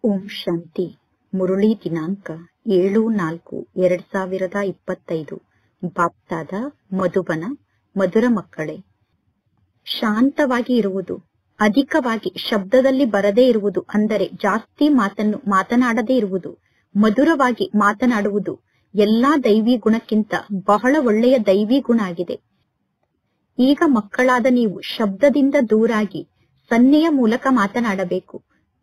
ಓಂ ಶಾಂತಿ. ಮುರಳಿ ದಿನಾಂಕ 7/4/2025. ಬಾಪ್ತಾದ ಮಧುಬನ. ಮಧುರ ಮಕ್ಕಳೇ, ಶಾಂತವಾಗಿ ಇರುವುದು, ಅಧಿಕವಾಗಿ ಶಬ್ದದಲ್ಲಿ ಬರದೇ ಇರುವುದು, ಅಂದರೆ ಜಾಸ್ತಿ ಮಾತನ್ನು ಮಾತನಾಡದೇ ಇರುವುದು, ಮಧುರವಾಗಿ ಮಾತನಾಡುವುದು ಎಲ್ಲಾ ದೈವಿ ಗುಣಕ್ಕಿಂತ ಬಹಳ ಒಳ್ಳೆಯ ದೈವಿ ಗುಣ ಆಗಿದೆ. ಈಗ ಮಕ್ಕಳಾದ ನೀವು ಶಬ್ದದಿಂದ ದೂರಾಗಿ ಸನ್ನೆಯ ಮೂಲಕ ಮಾತನಾಡಬೇಕು.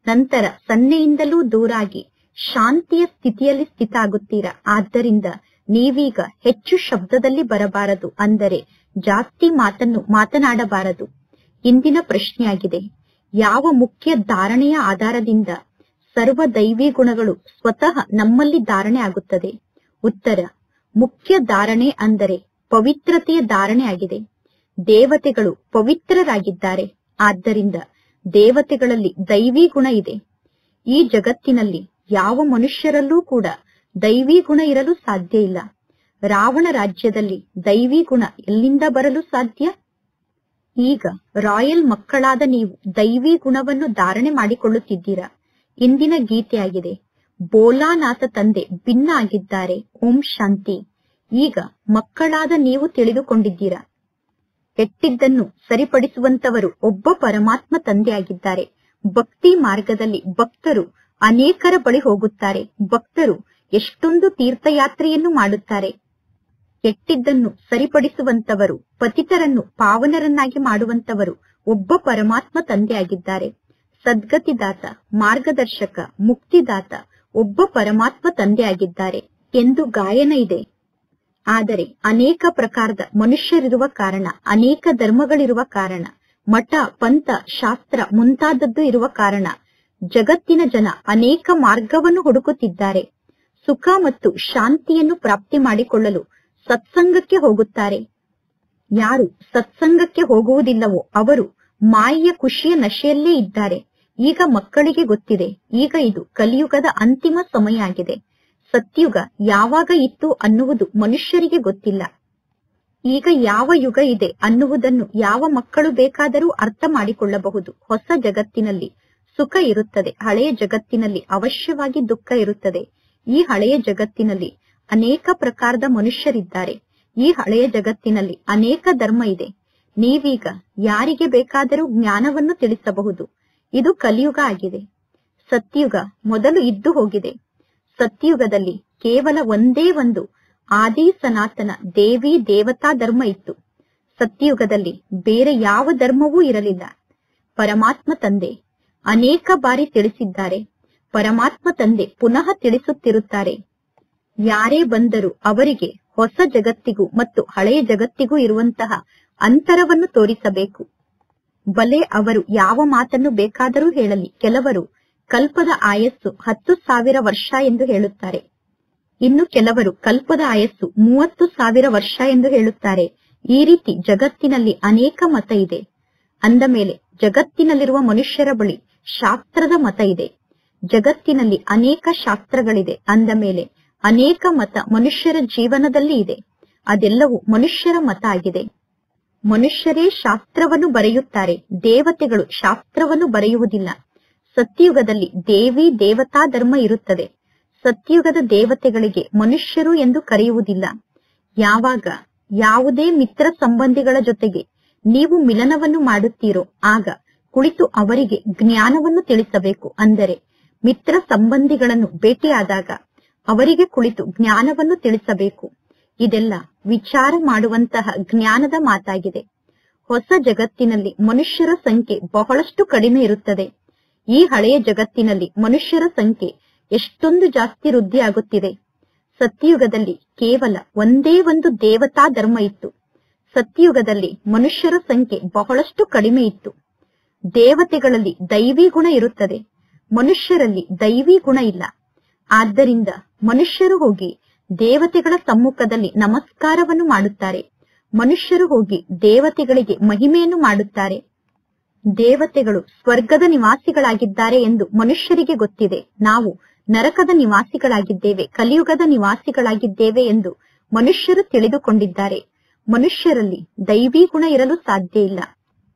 ನಂತರ ಸನ್ನೆಯಿಂದಲೂ ದೂರಾಗಿ ಶಾಂತಿಯ ಸ್ಥಿತಿಯಲ್ಲಿ ಸ್ಥಿತ ಆಗುತ್ತೀರಾ. ಆದ್ದರಿಂದ ನೀವೀಗ ಹೆಚ್ಚು ಶಬ್ದದಲ್ಲಿ ಬರಬಾರದು, ಅಂದರೆ ಜಾಸ್ತಿ ಮಾತನ್ನು ಮಾತನಾಡಬಾರದು. ಇಂದಿನ ಪ್ರಶ್ನೆಯಾಗಿದೆ, ಯಾವ ಮುಖ್ಯ ಧಾರಣೆಯ ಆಧಾರದಿಂದ ಸರ್ವ ದೈವಿ ಗುಣಗಳು ಸ್ವತಃ ನಮ್ಮಲ್ಲಿ ಧಾರಣೆ ಆಗುತ್ತದೆ? ಉತ್ತರ, ಮುಖ್ಯ ಧಾರಣೆ ಅಂದರೆ ಪವಿತ್ರತೆಯ ಧಾರಣೆ ಆಗಿದೆ. ದೇವತೆಗಳು ಪವಿತ್ರರಾಗಿದ್ದಾರೆ. ಆದ್ದರಿಂದ ದೇವತೆಗಳಲ್ಲಿ ದೈವಿ ಗುಣ ಇದೆ. ಈ ಜಗತ್ತಿನಲ್ಲಿ ಯಾವ ಮನುಷ್ಯರಲ್ಲೂ ಕೂಡ ದೈವಿ ಗುಣ ಇರಲು ಸಾಧ್ಯ ಇಲ್ಲ. ರಾವಣ ರಾಜ್ಯದಲ್ಲಿ ದೈವಿ ಗುಣ ಎಲ್ಲಿಂದ ಬರಲು ಸಾಧ್ಯ? ಈಗ ರಾಯಲ್ ಮಕ್ಕಳಾದ ನೀವು ದೈವಿ ಗುಣವನ್ನು ಧಾರಣೆ ಮಾಡಿಕೊಳ್ಳುತ್ತಿದ್ದೀರಾ. ಇಂದಿನ ಗೀತೆಯಾಗಿದೆ, ಬೋಲಾನಾಥ ತಂದೆ ಭಿನ್ನ ಆಗಿದ್ದಾರೆ. ಓಂ ಶಾಂತಿ. ಈಗ ಮಕ್ಕಳಾದ ನೀವು ತಿಳಿದುಕೊಂಡಿದ್ದೀರಾ, ಕೆಟ್ಟಿದ್ದನ್ನು ಸರಿಪಡಿಸುವಂತವರು ಒಬ್ಬ ಪರಮಾತ್ಮ ತಂದೆಯಾಗಿದ್ದಾರೆ. ಭಕ್ತಿ ಮಾರ್ಗದಲ್ಲಿ ಭಕ್ತರು ಅನೇಕರ ಬಳಿ ಹೋಗುತ್ತಾರೆ. ಭಕ್ತರು ಎಷ್ಟೊಂದು ತೀರ್ಥಯಾತ್ರೆಯನ್ನು ಮಾಡುತ್ತಾರೆ. ಕೆಟ್ಟಿದ್ದನ್ನು ಸರಿಪಡಿಸುವಂತವರು, ಪತಿತರನ್ನು ಪಾವನರನ್ನಾಗಿ ಮಾಡುವಂತವರು ಒಬ್ಬ ಪರಮಾತ್ಮ ತಂದೆಯಾಗಿದ್ದಾರೆ. ಸದ್ಗತಿದಾತ, ಮಾರ್ಗದರ್ಶಕ, ಮುಕ್ತಿದಾತ ಒಬ್ಬ ಪರಮಾತ್ಮ ತಂದೆಯಾಗಿದ್ದಾರೆ ಎಂದು ಗಾಯನ ಇದೆ. ಆದರೆ ಅನೇಕ ಪ್ರಕಾರದ ಮನುಷ್ಯರಿರುವ ಕಾರಣ, ಅನೇಕ ಧರ್ಮಗಳಿರುವ ಕಾರಣ, ಮಠ, ಪಂಥ, ಶಾಸ್ತ್ರ ಮುಂತಾದದ್ದು ಇರುವ ಕಾರಣ ಜಗತ್ತಿನ ಜನ ಅನೇಕ ಮಾರ್ಗವನ್ನು ಹುಡುಕುತ್ತಿದ್ದಾರೆ. ಸುಖ ಮತ್ತು ಶಾಂತಿಯನ್ನು ಪ್ರಾಪ್ತಿ ಮಾಡಿಕೊಳ್ಳಲು ಸತ್ಸಂಗಕ್ಕೆ ಹೋಗುತ್ತಾರೆ. ಯಾರು ಸತ್ಸಂಗಕ್ಕೆ ಹೋಗುವುದಿಲ್ಲವೋ ಅವರು ಮಾಯೆಯ ಖುಷಿಯ ನಶೆಯಲ್ಲೇ ಇದ್ದಾರೆ. ಈಗ ಮಕ್ಕಳಿಗೆ ಗೊತ್ತಿದೆ, ಈಗ ಇದು ಕಲಿಯುಗದ ಅಂತಿಮ ಸಮಯ ಆಗಿದೆ. ಸತ್ಯುಗ ಯಾವಾಗ ಇತ್ತು ಅನ್ನುವುದು ಮನುಷ್ಯರಿಗೆ ಗೊತ್ತಿಲ್ಲ. ಈಗ ಯಾವ ಯುಗ ಇದೆ ಅನ್ನುವುದನ್ನು ಯಾವ ಮಕ್ಕಳು ಬೇಕಾದರೂ ಅರ್ಥ ಮಾಡಿಕೊಳ್ಳಬಹುದು. ಹೊಸ ಜಗತ್ತಿನಲ್ಲಿ ಸುಖ ಇರುತ್ತದೆ, ಹಳೆಯ ಜಗತ್ತಿನಲ್ಲಿ ಅವಶ್ಯವಾಗಿ ದುಃಖ ಇರುತ್ತದೆ. ಈ ಹಳೆಯ ಜಗತ್ತಿನಲ್ಲಿ ಅನೇಕ ಪ್ರಕಾರದ ಮನುಷ್ಯರಿದ್ದಾರೆ. ಈ ಹಳೆಯ ಜಗತ್ತಿನಲ್ಲಿ ಅನೇಕ ಧರ್ಮ ಇದೆ. ನೀವೀಗ ಯಾರಿಗೆ ಬೇಕಾದರೂ ಜ್ಞಾನವನ್ನು ತಿಳಿಸಬಹುದು. ಇದು ಕಲಿಯುಗ ಆಗಿದೆ. ಸತ್ಯುಗ ಮೊದಲು ಇದ್ದು ಹೋಗಿದೆ. ಸತ್ಯುಗದಲ್ಲಿ ಕೇವಲ ಒಂದೇ ಒಂದು ಆದಿ ಸನಾತನ ದೇವಿ ದೇವತಾ ಧರ್ಮ ಇತ್ತು. ಸತ್ಯುಗದಲ್ಲಿ ಬೇರೆ ಯಾವ ಧರ್ಮವೂ ಇರಲಿಲ್ಲ. ಪರಮಾತ್ಮ ತಂದೆ ಅನೇಕ ಬಾರಿ ತಿಳಿಸಿದ್ದಾರೆ. ಪರಮಾತ್ಮ ತಂದೆ ಪುನಃ ತಿಳಿಸುತ್ತಿರುತ್ತಾರೆ. ಯಾರೇ ಬಂದರೂ ಅವರಿಗೆ ಹೊಸ ಜಗತ್ತಿಗೂ ಮತ್ತು ಹಳೆಯ ಜಗತ್ತಿಗೂ ಇರುವಂತಹ ಅಂತರವನ್ನು ತೋರಿಸಬೇಕು. ಬಲೆ ಅವರು ಯಾವ ಮಾತನ್ನು ಬೇಕಾದರೂ ಹೇಳಲಿ. ಕೆಲವರು ಕಲ್ಪದ ಆಯಸ್ಸು 10,000 ವರ್ಷ ಎಂದು ಹೇಳುತ್ತಾರೆ. ಇನ್ನು ಕೆಲವರು ಕಲ್ಪದ ಆಯಸ್ಸು 30,000 ವರ್ಷ ಎಂದು ಹೇಳುತ್ತಾರೆ. ಈ ರೀತಿ ಜಗತ್ತಿನಲ್ಲಿ ಅನೇಕ ಮತ ಇದೆ. ಅಂದ ಮೇಲೆ ಜಗತ್ತಿನಲ್ಲಿರುವ ಮನುಷ್ಯರ ಬಳಿ ಶಾಸ್ತ್ರದ ಮತ ಇದೆ. ಜಗತ್ತಿನಲ್ಲಿ ಅನೇಕ ಶಾಸ್ತ್ರಗಳಿದೆ. ಅಂದ ಮೇಲೆ ಅನೇಕ ಮತ ಮನುಷ್ಯರ ಜೀವನದಲ್ಲಿ ಇದೆ. ಅದೆಲ್ಲವೂ ಮನುಷ್ಯರ ಮತ ಆಗಿದೆ. ಮನುಷ್ಯರೇ ಶಾಸ್ತ್ರವನ್ನು ಬರೆಯುತ್ತಾರೆ. ದೇವತೆಗಳು ಶಾಸ್ತ್ರವನ್ನು ಬರೆಯುವುದಿಲ್ಲ. ಸತ್ಯುಗದಲ್ಲಿ ದೇವಿ ದೇವತಾ ಧರ್ಮ ಇರುತ್ತದೆ. ಸತ್ಯುಗದ ದೇವತೆಗಳಿಗೆ ಮನುಷ್ಯರು ಎಂದು ಕರೆಯುವುದಿಲ್ಲ. ಯಾವಾಗ ಯಾವುದೇ ಮಿತ್ರ ಸಂಬಂಧಿಗಳ ಜೊತೆಗೆ ನೀವು ಮಿಲನವನ್ನು ಮಾಡುತ್ತೀರೋ ಆಗ ಕುಳಿತು ಅವರಿಗೆ ಜ್ಞಾನವನ್ನು ತಿಳಿಸಬೇಕು. ಅಂದರೆ ಮಿತ್ರ ಸಂಬಂಧಿಗಳನ್ನು ಭೇಟಿಯಾದಾಗ ಅವರಿಗೆ ಕುಳಿತು ಜ್ಞಾನವನ್ನು ತಿಳಿಸಬೇಕು. ಇದೆಲ್ಲ ವಿಚಾರ ಮಾಡುವಂತಹ ಜ್ಞಾನದ ಮಾತಾಗಿದೆ. ಹೊಸ ಜಗತ್ತಿನಲ್ಲಿ ಮನುಷ್ಯರ ಸಂಖ್ಯೆ ಬಹಳಷ್ಟು ಕಡಿಮೆ ಇರುತ್ತದೆ. ಈ ಹಳೆಯ ಜಗತ್ತಿನಲ್ಲಿ ಮನುಷ್ಯರ ಸಂಖ್ಯೆ ಎಷ್ಟೊಂದು ಜಾಸ್ತಿ ವೃದ್ಧಿ ಆಗುತ್ತಿದೆ. ಸತ್ಯುಗದಲ್ಲಿ ಕೇವಲ ಒಂದೇ ಒಂದು ದೇವತಾ ಧರ್ಮ ಇತ್ತು. ಸತ್ಯುಗದಲ್ಲಿ ಮನುಷ್ಯರ ಸಂಖ್ಯೆ ಬಹಳಷ್ಟು ಕಡಿಮೆ ಇತ್ತು. ದೇವತೆಗಳಲ್ಲಿ ದೈವಿ ಗುಣ ಇರುತ್ತದೆ, ಮನುಷ್ಯರಲ್ಲಿ ದೈವಿ ಗುಣ ಇಲ್ಲ. ಆದ್ದರಿಂದ ಮನುಷ್ಯರು ಹೋಗಿ ದೇವತೆಗಳ ಸಮ್ಮುಖದಲ್ಲಿ ನಮಸ್ಕಾರವನ್ನು ಮಾಡುತ್ತಾರೆ. ಮನುಷ್ಯರು ಹೋಗಿ ದೇವತೆಗಳಿಗೆ ಮಹಿಮೆಯನ್ನು ಮಾಡುತ್ತಾರೆ. ದೇವತೆಗಳು ಸ್ವರ್ಗದ ನಿವಾಸಿಗಳಾಗಿದ್ದಾರೆ ಎಂದು ಮನುಷ್ಯರಿಗೆ ಗೊತ್ತಿದೆ. ನಾವು ನರಕದ ನಿವಾಸಿಗಳಾಗಿದ್ದೇವೆ, ಕಲಿಯುಗದ ನಿವಾಸಿಗಳಾಗಿದ್ದೇವೆ ಎಂದು ಮನುಷ್ಯರು ತಿಳಿದುಕೊಂಡಿದ್ದಾರೆ. ಮನುಷ್ಯರಲ್ಲಿ ದೈವಿ ಗುಣ ಇರಲು ಸಾಧ್ಯ ಇಲ್ಲ.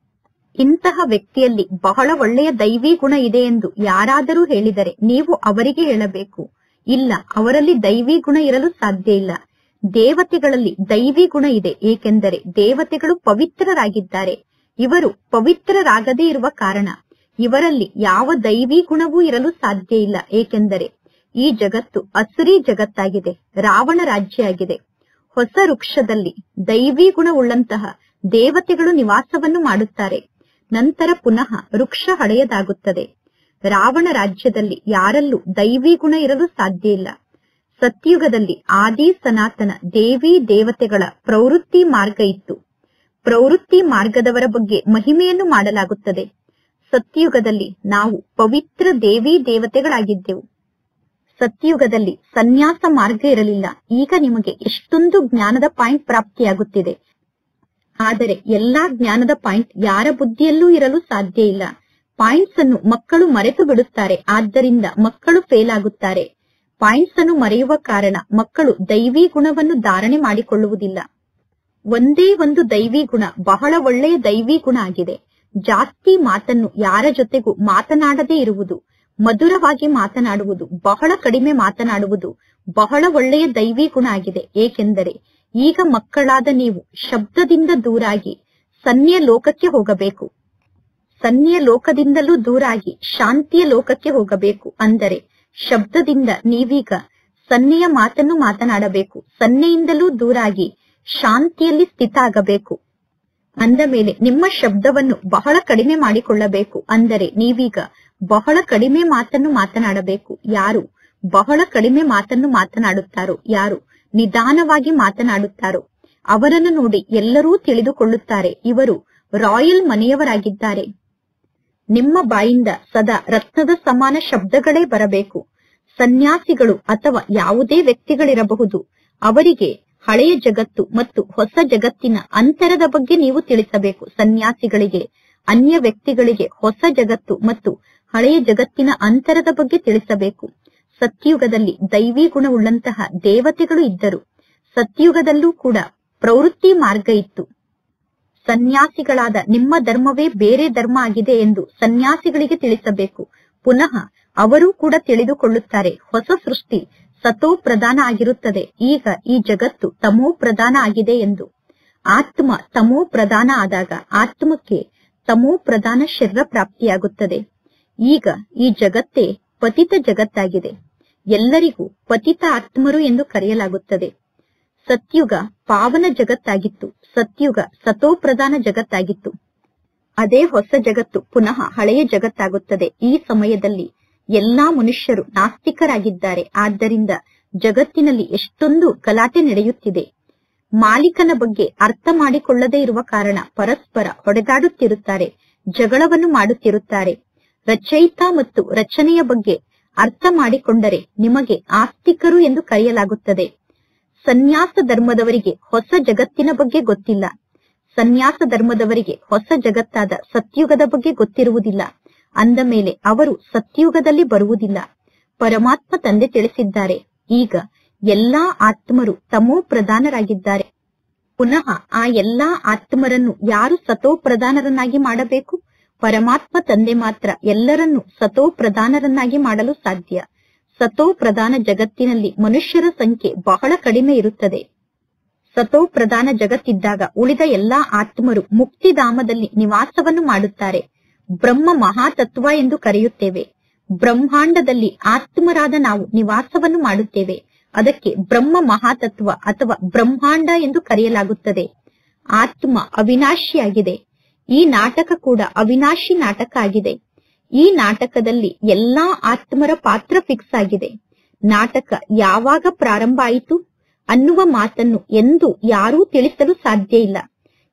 ಇಂತಹ ವ್ಯಕ್ತಿಯಲ್ಲಿ ಬಹಳ ಒಳ್ಳೆಯ ದೈವಿ ಗುಣ ಇದೆ ಎಂದು ಯಾರಾದರೂ ಹೇಳಿದರೆ ನೀವು ಅವರಿಗೆ ಹೇಳಬೇಕು, ಇಲ್ಲ, ಅವರಲ್ಲಿ ದೈವಿ ಗುಣ ಇರಲು ಸಾಧ್ಯ ಇಲ್ಲ. ದೇವತೆಗಳಲ್ಲಿ ದೈವಿ ಗುಣ ಇದೆ, ಏಕೆಂದರೆ ದೇವತೆಗಳು ಪವಿತ್ರರಾಗಿದ್ದಾರೆ. ಇವರು ಪವಿತ್ರರಾಗದೇ ಇರುವ ಕಾರಣ ಇವರಲ್ಲಿ ಯಾವ ದೈವಿ ಗುಣವೂ ಇರಲು ಸಾಧ್ಯ ಇಲ್ಲ. ಏಕೆಂದರೆ ಈ ಜಗತ್ತು ಅಸುರಿ ಜಗತ್ತಾಗಿದೆ, ರಾವಣ ರಾಜ್ಯ ಆಗಿದೆ. ಹೊಸ ವೃಕ್ಷದಲ್ಲಿ ದೈವಿ ಗುಣವುಳ್ಳಂತಹ ದೇವತೆಗಳು ನಿವಾಸವನ್ನು ಮಾಡುತ್ತಾರೆ. ನಂತರ ಪುನಃ ವೃಕ್ಷ ಹಳೆಯದಾಗುತ್ತದೆ. ರಾವಣ ರಾಜ್ಯದಲ್ಲಿ ಯಾರಲ್ಲೂ ದೈವಿ ಗುಣ ಇರಲು ಸಾಧ್ಯ ಇಲ್ಲ. ಸತ್ಯುಗದಲ್ಲಿ ಆದಿ ಸನಾತನ ದೇವಿ ದೇವತೆಗಳ ಪ್ರವೃತ್ತಿ ಮಾರ್ಗ ಇತ್ತು. ಪ್ರವೃತ್ತಿ ಮಾರ್ಗದವರ ಬಗ್ಗೆ ಮಹಿಮೆಯನ್ನು ಮಾಡಲಾಗುತ್ತದೆ. ಸತ್ಯುಗದಲ್ಲಿ ನಾವು ಪವಿತ್ರ ದೇವಿ ದೇವತೆಗಳಾಗಿದ್ದೆವು. ಸತ್ಯುಗದಲ್ಲಿ ಸನ್ಯಾಸ ಮಾರ್ಗ ಇರಲಿಲ್ಲ. ಈಗ ನಿಮಗೆ ಎಷ್ಟೊಂದು ಜ್ಞಾನದ ಪಾಯಿಂಟ್ ಪ್ರಾಪ್ತಿಯಾಗುತ್ತಿದೆ. ಆದರೆ ಎಲ್ಲಾ ಜ್ಞಾನದ ಪಾಯಿಂಟ್ ಯಾರ ಬುದ್ಧಿಯಲ್ಲೂ ಇರಲು ಸಾಧ್ಯ ಇಲ್ಲ. ಪಾಯಿಂಟ್ಸ್ ಅನ್ನು ಮಕ್ಕಳು ಮರೆತು ಬಿಡುತ್ತಾರೆ, ಆದ್ದರಿಂದ ಮಕ್ಕಳು ಫೇಲ್ ಆಗುತ್ತಾರೆ. ಪಾಯಿಂಟ್ಸ್ ಅನ್ನು ಮರೆಯುವ ಕಾರಣ ಮಕ್ಕಳು ದೈವಿ ಗುಣವನ್ನು ಧಾರಣೆ ಮಾಡಿಕೊಳ್ಳುವುದಿಲ್ಲ. ಒಂದೇ ಒಂದು ದೈವಿ ಗುಣ ಬಹಳ ಒಳ್ಳೆಯ ದೈವಿ ಗುಣ ಆಗಿದೆ. ಜಾಸ್ತಿ ಮಾತನ್ನು ಯಾರ ಜೊತೆಗೂ ಮಾತನಾಡದೇ ಇರುವುದು, ಮಧುರವಾಗಿ ಮಾತನಾಡುವುದು, ಬಹಳ ಕಡಿಮೆ ಮಾತನಾಡುವುದು ಬಹಳ ಒಳ್ಳೆಯ ದೈವಿ ಗುಣ ಆಗಿದೆ. ಏಕೆಂದರೆ ಈಗ ಮಕ್ಕಳಾದ ನೀವು ಶಬ್ದದಿಂದ ದೂರಾಗಿ ಸನ್ನೆಯ ಲೋಕಕ್ಕೆ ಹೋಗಬೇಕು. ಸನ್ನೆಯ ಲೋಕದಿಂದಲೂ ದೂರಾಗಿ ಶಾಂತಿಯ ಲೋಕಕ್ಕೆ ಹೋಗಬೇಕು. ಅಂದರೆ ಶಬ್ದದಿಂದ ನೀವೀಗ ಸನ್ನೆಯ ಮಾತನ್ನು ಮಾತನಾಡಬೇಕು. ಸನ್ನೆಯಿಂದಲೂ ದೂರಾಗಿ ಶಾಂತಿಯಲ್ಲಿ ಸ್ಥಿತ ಆಗಬೇಕು. ಅಂದ ಮೇಲೆ ನಿಮ್ಮ ಶಬ್ದವನ್ನು ಬಹಳ ಕಡಿಮೆ ಮಾಡಿಕೊಳ್ಳಬೇಕು. ಅಂದರೆ ನೀವೀಗ ಬಹಳ ಕಡಿಮೆ ಮಾತನ್ನು ಮಾತನಾಡಬೇಕು. ಯಾರು ಬಹಳ ಕಡಿಮೆ ಮಾತನ್ನು ಮಾತನಾಡುತ್ತಾರೋ, ಯಾರು ನಿಧಾನವಾಗಿ ಮಾತನಾಡುತ್ತಾರೋ ಅವರನ್ನು ನೋಡಿ ಎಲ್ಲರೂ ತಿಳಿದುಕೊಳ್ಳುತ್ತಾರೆ, ಇವರು ರಾಯಲ್ ಮನೆಯವರಾಗಿದ್ದಾರೆ. ನಿಮ್ಮ ಬಾಯಿಂದ ಸದಾ ರತ್ನದ ಸಮಾನ ಶಬ್ದಗಳೇ ಬರಬೇಕು. ಸನ್ಯಾಸಿಗಳು ಅಥವಾ ಯಾವುದೇ ವ್ಯಕ್ತಿಗಳಿರಬಹುದು, ಅವರಿಗೆ ಹಳೆಯ ಜಗತ್ತು ಮತ್ತು ಹೊಸ ಜಗತ್ತಿನ ಅಂತರದ ಬಗ್ಗೆ ನೀವು ತಿಳಿಸಬೇಕು. ಸನ್ಯಾಸಿಗಳಿಗೆ, ಅನ್ಯ ವ್ಯಕ್ತಿಗಳಿಗೆ ಹೊಸ ಜಗತ್ತು ಮತ್ತು ಹಳೆಯ ಜಗತ್ತಿನ ಅಂತರದ ಬಗ್ಗೆ ತಿಳಿಸಬೇಕು. ಸತ್ಯುಗದಲ್ಲಿ ದೈವಿ ಗುಣವುಳ್ಳಂತಹ ದೇವತೆಗಳು ಇದ್ದರು. ಸತ್ಯುಗದಲ್ಲೂ ಕೂಡ ಪ್ರವೃತ್ತಿ ಮಾರ್ಗ ಇತ್ತು. ಸನ್ಯಾಸಿಗಳಾದ ನಿಮ್ಮ ಧರ್ಮವೇ ಬೇರೆ ಧರ್ಮ ಆಗಿದೆ ಎಂದು ಸನ್ಯಾಸಿಗಳಿಗೆ ತಿಳಿಸಬೇಕು. ಪುನಃ ಅವರೂ ಕೂಡ ತಿಳಿದುಕೊಳ್ಳುತ್ತಾರೆ, ಹೊಸ ಸೃಷ್ಟಿ ಸತೋ ಪ್ರಧಾನ ಆಗಿರುತ್ತದೆ, ಈಗ ಈ ಜಗತ್ತು ತಮೋ ಪ್ರಧಾನ ಆಗಿದೆ ಎಂದು. ಆತ್ಮ ತಮೋ ಪ್ರಧಾನ ಆದಾಗ ಆತ್ಮಕ್ಕೆ ತಮೋ ಪ್ರಧಾನ ಶರೀರ ಪ್ರಾಪ್ತಿಯಾಗುತ್ತದೆ. ಈಗ ಈ ಜಗತ್ತೇ ಪತಿತ ಜಗತ್ತಾಗಿದೆ. ಎಲ್ಲರಿಗೂ ಪತಿತ ಆತ್ಮರು ಎಂದು ಕರೆಯಲಾಗುತ್ತದೆ. ಸತ್ಯುಗ ಪಾವನ ಜಗತ್ತಾಗಿತ್ತು. ಸತ್ಯುಗ ಸತೋ ಪ್ರಧಾನ ಜಗತ್ತಾಗಿತ್ತು. ಅದೇ ಹೊಸ ಜಗತ್ತು ಪುನಃ ಹಳೆಯ ಜಗತ್ತಾಗುತ್ತದೆ. ಈ ಸಮಯದಲ್ಲಿ ಎಲ್ಲಾ ಮನುಷ್ಯರು ನಾಸ್ತಿಕರಾಗಿದ್ದಾರೆ. ಆದ್ದರಿಂದ ಜಗತ್ತಿನಲ್ಲಿ ಎಷ್ಟೊಂದು ಗಲಾಟೆ ನಡೆಯುತ್ತಿದೆ. ಮಾಲೀಕನ ಬಗ್ಗೆ ಅರ್ಥ ಮಾಡಿಕೊಳ್ಳದೇ ಇರುವ ಕಾರಣ ಪರಸ್ಪರ ಹೊಡೆದಾಡುತ್ತಿರುತ್ತಾರೆ, ಜಗಳವನ್ನು ಮಾಡುತ್ತಿರುತ್ತಾರೆ. ರಚಯಿತ ಮತ್ತು ರಚನೆಯ ಬಗ್ಗೆ ಅರ್ಥ ಮಾಡಿಕೊಂಡರೆ ನಿಮಗೆ ಆಸ್ತಿಕರು ಎಂದು ಕರೆಯಲಾಗುತ್ತದೆ. ಸನ್ಯಾಸ ಧರ್ಮದವರಿಗೆ ಹೊಸ ಜಗತ್ತಿನ ಬಗ್ಗೆ ಗೊತ್ತಿಲ್ಲ. ಸನ್ಯಾಸ ಧರ್ಮದವರಿಗೆ ಹೊಸ ಜಗತ್ತಾದ ಸತ್ಯುಗದ ಬಗ್ಗೆ ಗೊತ್ತಿರುವುದಿಲ್ಲ. ಅಂದ ಮೇಲೆ ಅವರು ಸತ್ಯುಗದಲ್ಲಿ ಬರುವುದಿಲ್ಲ. ಪರಮಾತ್ಮ ತಂದೆ ತಿಳಿಸಿದ್ದಾರೆ, ಈಗ ಎಲ್ಲಾ ಆತ್ಮರು ತಮೋ ಪ್ರಧಾನರಾಗಿದ್ದಾರೆ. ಪುನಃ ಆ ಎಲ್ಲಾ ಆತ್ಮರನ್ನು ಯಾರು ಸತೋ ಪ್ರಧಾನರನ್ನಾಗಿ ಮಾಡಬೇಕು? ಪರಮಾತ್ಮ ತಂದೆ ಮಾತ್ರ ಎಲ್ಲರನ್ನೂ ಸತೋ ಪ್ರಧಾನರನ್ನಾಗಿ ಮಾಡಲು ಸಾಧ್ಯ. ಸತೋ ಪ್ರಧಾನ ಜಗತ್ತಿನಲ್ಲಿ ಮನುಷ್ಯರ ಸಂಖ್ಯೆ ಬಹಳ ಕಡಿಮೆ ಇರುತ್ತದೆ. ಸತೋ ಪ್ರಧಾನ ಜಗತ್ತಿದ್ದಾಗ ಉಳಿದ ಎಲ್ಲಾ ಆತ್ಮರು ಮುಕ್ತಿಧಾಮದಲ್ಲಿ ನಿವಾಸವನ್ನು ಮಾಡುತ್ತಾರೆ. ಬ್ರಹ್ಮ ಮಹಾತತ್ವ ಎಂದು ಕರೆಯುತ್ತೇವೆ. ಬ್ರಹ್ಮಾಂಡದಲ್ಲಿ ಆತ್ಮರಾದ ನಾವು ನಿವಾಸವನ್ನು ಮಾಡುತ್ತೇವೆ. ಅದಕ್ಕೆ ಬ್ರಹ್ಮ ಮಹಾತತ್ವ ಅಥವಾ ಬ್ರಹ್ಮಾಂಡ ಎಂದು ಕರೆಯಲಾಗುತ್ತದೆ. ಆತ್ಮ ಅವಿನಾಶಿಯಾಗಿದೆ. ಈ ನಾಟಕ ಕೂಡ ಅವಿನಾಶಿ ನಾಟಕ ಆಗಿದೆ. ಈ ನಾಟಕದಲ್ಲಿ ಎಲ್ಲಾ ಆತ್ಮರ ಪಾತ್ರ ಫಿಕ್ಸ್ ಆಗಿದೆ. ನಾಟಕ ಯಾವಾಗ ಪ್ರಾರಂಭ ಆಯಿತು ಅನ್ನುವ ಮಾತನ್ನು ಎಂದು ಯಾರೂ ತಿಳಿಸಲು ಸಾಧ್ಯ ಇಲ್ಲ.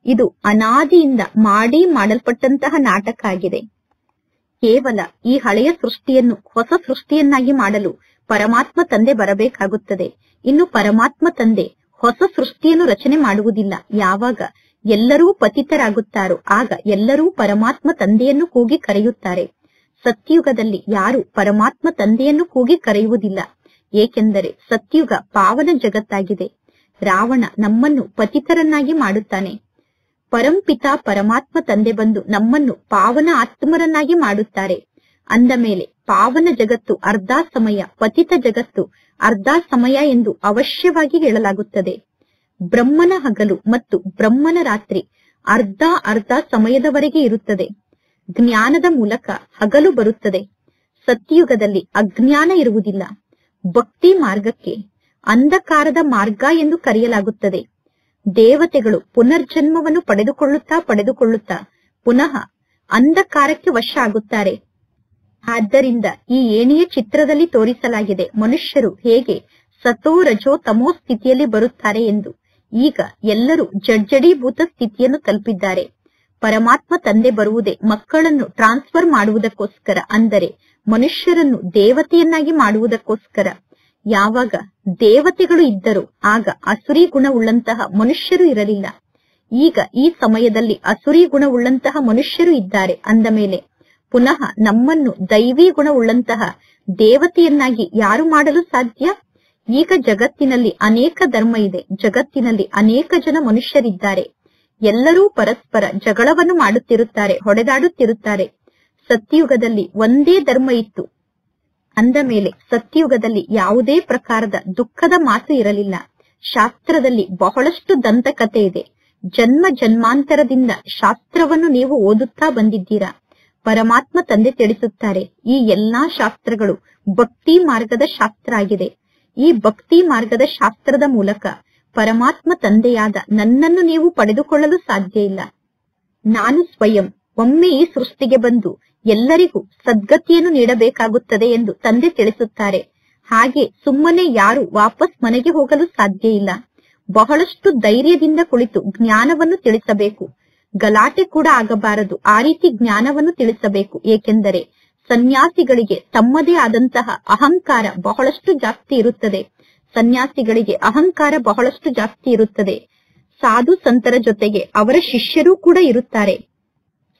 ಇದು ಅನಾದಿಯಿಂದ ಮಾಡಲ್ಪಟ್ಟಂತಹ ನಾಟಕ ಆಗಿದೆ. ಕೇವಲ ಈ ಹಳೆಯ ಸೃಷ್ಟಿಯನ್ನು ಹೊಸ ಸೃಷ್ಟಿಯನ್ನಾಗಿ ಮಾಡಲು ಪರಮಾತ್ಮ ತಂದೆ ಬರಬೇಕಾಗುತ್ತದೆ. ಇನ್ನು ಪರಮಾತ್ಮ ತಂದೆ ಹೊಸ ಸೃಷ್ಟಿಯನ್ನು ರಚನೆ ಮಾಡುವುದಿಲ್ಲ. ಯಾವಾಗ ಎಲ್ಲರೂ ಪತಿತರಾಗುತ್ತಾರೋ ಆಗ ಎಲ್ಲರೂ ಪರಮಾತ್ಮ ತಂದೆಯನ್ನು ಕೂಗಿ ಕರೆಯುತ್ತಾರೆ. ಸತ್ಯುಗದಲ್ಲಿ ಯಾರು ಪರಮಾತ್ಮ ತಂದೆಯನ್ನು ಕೂಗಿ ಕರೆಯುವುದಿಲ್ಲ. ಏಕೆಂದರೆ ಸತ್ಯುಗ ಪಾವನ ಜಗತ್ತಾಗಿದೆ. ರಾವಣ ನಮ್ಮನ್ನು ಪತಿತರನ್ನಾಗಿ ಮಾಡುತ್ತಾನೆ. ಪರಂಪಿತ ಪರಮಾತ್ಮ ತಂದೆ ಬಂದು ನಮ್ಮನ್ನು ಪಾವನ ಆತ್ಮರನ್ನಾಗಿ ಮಾಡುತ್ತಾರೆ. ಅಂದ ಮೇಲೆ ಪಾವನ ಜಗತ್ತು ಅರ್ಧ ಸಮಯ, ಪತಿತ ಜಗತ್ತು ಅರ್ಧ ಸಮಯ ಎಂದು ಅವಶ್ಯವಾಗಿ ಹೇಳಲಾಗುತ್ತದೆ. ಬ್ರಹ್ಮನ ಹಗಲು ಮತ್ತು ಬ್ರಹ್ಮನ ರಾತ್ರಿ ಅರ್ಧ ಅರ್ಧ ಸಮಯದವರೆಗೆ ಇರುತ್ತದೆ. ಜ್ಞಾನದ ಮೂಲಕ ಹಗಲು ಬರುತ್ತದೆ. ಸತ್ಯಯುಗದಲ್ಲಿ ಅಜ್ಞಾನ ಇರುವುದಿಲ್ಲ. ಭಕ್ತಿ ಮಾರ್ಗಕ್ಕೆ ಅಂಧಕಾರದ ಮಾರ್ಗ ಎಂದು ಕರೆಯಲಾಗುತ್ತದೆ. ದೇವತೆಗಳು ಪುನರ್ಜನ್ಮವನ್ನು ಪಡೆದುಕೊಳ್ಳುತ್ತಾ ಪುನಃ ಅಂಧಕಾರಕ್ಕೆ ವಶ ಆಗುತ್ತಾರೆ. ಆದ್ದರಿಂದ ಈ ಏಣಿಯ ಚಿತ್ರದಲ್ಲಿ ತೋರಿಸಲಾಗಿದೆ ಮನುಷ್ಯರು ಹೇಗೆ ಸತೋ ರಜೋ ತಮೋ ಸ್ಥಿತಿಯಲ್ಲಿ ಬರುತ್ತಾರೆ ಎಂದು. ಈಗ ಎಲ್ಲರೂ ಜಡ್ಜಡೀಭೂತ ಸ್ಥಿತಿಯನ್ನು ತಲುಪಿದ್ದಾರೆ. ಪರಮಾತ್ಮ ತಂದೆ ಬರುವುದೇ ಮಕ್ಕಳನ್ನು ಟ್ರಾನ್ಸ್ಫರ್ ಮಾಡುವುದಕ್ಕೋಸ್ಕರ, ಅಂದರೆ ಮನುಷ್ಯರನ್ನು ದೇವತೆಯನ್ನಾಗಿ ಮಾಡುವುದಕ್ಕೋಸ್ಕರ. ಯಾವಾಗ ದೇವತೆಗಳು ಇದ್ದರು ಆಗ ಅಸುರಿ ಗುಣವುಳ್ಳಂತಹ ಮನುಷ್ಯರು ಇರಲಿಲ್ಲ. ಈಗ ಈ ಸಮಯದಲ್ಲಿ ಅಸುರಿ ಗುಣವುಳ್ಳಂತಹ ಮನುಷ್ಯರು ಇದ್ದಾರೆ. ಅಂದ ಮೇಲೆ ಪುನಃ ನಮ್ಮನ್ನು ದೈವಿ ಗುಣವುಳ್ಳಂತಹ ದೇವತೆಯನ್ನಾಗಿ ಯಾರು ಮಾಡಲು ಸಾಧ್ಯ? ಈಗ ಜಗತ್ತಿನಲ್ಲಿ ಅನೇಕ ಧರ್ಮ ಇದೆ. ಜಗತ್ತಿನಲ್ಲಿ ಅನೇಕ ಜನ ಮನುಷ್ಯರಿದ್ದಾರೆ. ಎಲ್ಲರೂ ಪರಸ್ಪರ ಜಗಳವನ್ನು ಮಾಡುತ್ತಿರುತ್ತಾರೆ, ಹೊಡೆದಾಡುತ್ತಿರುತ್ತಾರೆ. ಸತ್ಯಯುಗದಲ್ಲಿ ಒಂದೇ ಧರ್ಮ ಇತ್ತು. ಅಂದ ಮೇಲೆ ಸತ್ಯಯುಗದಲ್ಲಿ ಯಾವುದೇ ಪ್ರಕಾರದ ದುಃಖದ ಮಾತು ಇರಲಿಲ್ಲ. ಶಾಸ್ತ್ರದಲ್ಲಿ ಬಹಳಷ್ಟು ದಂತಕಥೆ ಇದೆ. ಜನ್ಮ ಜನ್ಮಾಂತರದಿಂದ ಶಾಸ್ತ್ರವನ್ನು ನೀವು ಓದುತ್ತಾ ಬಂದಿದ್ದೀರಾ. ಪರಮಾತ್ಮ ತಂದೆ ತಿಳಿಸುತ್ತಾರೆ, ಈ ಎಲ್ಲಾ ಶಾಸ್ತ್ರಗಳು ಭಕ್ತಿ ಮಾರ್ಗದ ಶಾಸ್ತ್ರ ಆಗಿದೆ. ಈ ಭಕ್ತಿ ಮಾರ್ಗದ ಶಾಸ್ತ್ರದ ಮೂಲಕ ಪರಮಾತ್ಮ ತಂದೆಯಾದ ನನ್ನನ್ನು ನೀವು ಪಡೆದುಕೊಳ್ಳಲು ಸಾಧ್ಯ ಇಲ್ಲ. ನಾನು ಸ್ವಯಂ ಒಮ್ಮೆ ಈ ಸೃಷ್ಟಿಗೆ ಬಂದು ಎಲ್ಲರಿಗೂ ಸದ್ಗತಿಯನ್ನು ನೀಡಬೇಕಾಗುತ್ತದೆ ಎಂದು ತಂದೆ ತಿಳಿಸುತ್ತಾರೆ. ಹಾಗೆ ಸುಮ್ಮನೆ ಯಾರು ವಾಪಸ್ ಮನೆಗೆ ಹೋಗಲು ಸಾಧ್ಯ ಇಲ್ಲ. ಬಹಳಷ್ಟು ಧೈರ್ಯದಿಂದ ಕುಳಿತು ಜ್ಞಾನವನ್ನು ತಿಳಿಸಬೇಕು. ಗಲಾಟೆ ಕೂಡ ಆಗಬಾರದು. ಆ ರೀತಿ ಜ್ಞಾನವನ್ನು ತಿಳಿಸಬೇಕು. ಏಕೆಂದರೆ ಸನ್ಯಾಸಿಗಳಿಗೆ ತಮ್ಮದೇ ಆದಂತಹ ಅಹಂಕಾರ ಬಹಳಷ್ಟು ಜಾಸ್ತಿ ಇರುತ್ತದೆ. ಸನ್ಯಾಸಿಗಳಿಗೆ ಅಹಂಕಾರ ಬಹಳಷ್ಟು ಜಾಸ್ತಿ ಇರುತ್ತದೆ. ಸಾಧು ಸಂತರ ಜೊತೆಗೆ ಅವರ ಶಿಷ್ಯರೂ ಕೂಡ ಇರುತ್ತಾರೆ.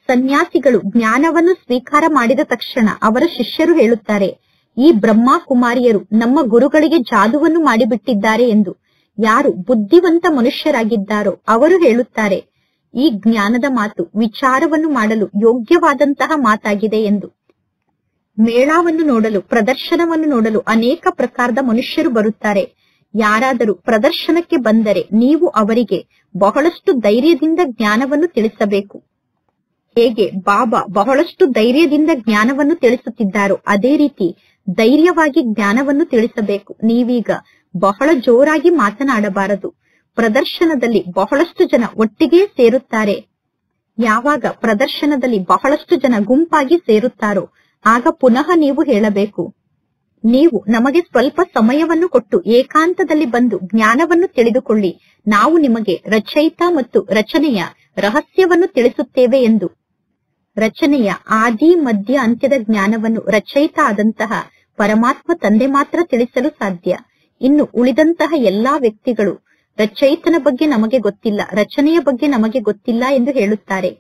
ಸನ್ಯಾಸಿಗಳು ಜ್ಞಾನವನ್ನು ಸ್ವೀಕಾರ ಮಾಡಿದ ತಕ್ಷಣ ಅವರ ಶಿಷ್ಯರು ಹೇಳುತ್ತಾರೆ, ಈ ಬ್ರಹ್ಮ ಕುಮಾರಿಯರು ನಮ್ಮ ಗುರುಗಳಿಗೆ ಜಾದುವನ್ನು ಮಾಡಿಬಿಟ್ಟಿದ್ದಾರೆ ಎಂದು. ಯಾರು ಬುದ್ಧಿವಂತ ಮನುಷ್ಯರಾಗಿದ್ದಾರೋ ಅವರು ಹೇಳುತ್ತಾರೆ, ಈ ಜ್ಞಾನದ ಮಾತು ವಿಚಾರವನ್ನು ಮಾಡಲು ಯೋಗ್ಯವಾದಂತಹ ಮಾತಾಗಿದೆ ಎಂದು. ಮೇಳವನ್ನು ನೋಡಲು, ಪ್ರದರ್ಶನವನ್ನು ನೋಡಲು ಅನೇಕ ಪ್ರಕಾರದ ಮನುಷ್ಯರು ಬರುತ್ತಾರೆ. ಯಾರಾದರೂ ಪ್ರದರ್ಶನಕ್ಕೆ ಬಂದರೆ ನೀವು ಅವರಿಗೆ ಬಹಳಷ್ಟು ಧೈರ್ಯದಿಂದ ಜ್ಞಾನವನ್ನು ತಿಳಿಸಬೇಕು. ಹೇಗೆ ಬಾಬಾ ಬಹಳಷ್ಟು ಧೈರ್ಯದಿಂದ ಜ್ಞಾನವನ್ನು ತಿಳಿಸುತ್ತಿದ್ದಾರೋ ಅದೇ ರೀತಿ ಧೈರ್ಯವಾಗಿ ಜ್ಞಾನವನ್ನು ತಿಳಿಸಬೇಕು. ನೀವೀಗ ಬಹಳ ಜೋರಾಗಿ ಮಾತನಾಡಬಾರದು. ಪ್ರದರ್ಶನದಲ್ಲಿ ಬಹಳಷ್ಟು ಜನ ಒಟ್ಟಿಗೆ ಸೇರುತ್ತಾರೆ. ಯಾವಾಗ ಪ್ರದರ್ಶನದಲ್ಲಿ ಬಹಳಷ್ಟು ಜನ ಗುಂಪಾಗಿ ಸೇರುತ್ತಾರೋ ಆಗ ಪುನಃ ನೀವು ಹೇಳಬೇಕು, ನೀವು ನಮಗೆ ಸ್ವಲ್ಪ ಸಮಯವನ್ನು ಕೊಟ್ಟು ಏಕಾಂತದಲ್ಲಿ ಬಂದು ಜ್ಞಾನವನ್ನು ತಿಳಿದುಕೊಳ್ಳಿ. ನಾವು ನಿಮಗೆ ರಚಯಿತ ಮತ್ತು ರಚನೆಯ ರಹಸ್ಯವನ್ನು ತಿಳಿಸುತ್ತೇವೆ ಎಂದು. ರಚನೆಯ ಆದಿ ಮಧ್ಯ ಅಂತ್ಯದ ಜ್ಞಾನವನ್ನು ರಚಯಿತ ಆದಂತಹ ಪರಮಾತ್ಮ ತಂದೆ ಮಾತ್ರ ತಿಳಿಸಲು ಸಾಧ್ಯ. ಇನ್ನು ಉಳಿದಂತಹ ಎಲ್ಲಾ ವ್ಯಕ್ತಿಗಳು ರಚಯಿತನ ಬಗ್ಗೆ ನಮಗೆ ಗೊತ್ತಿಲ್ಲ, ರಚನೆಯ ಬಗ್ಗೆ ನಮಗೆ ಗೊತ್ತಿಲ್ಲ ಎಂದು ಹೇಳುತ್ತಾರೆ.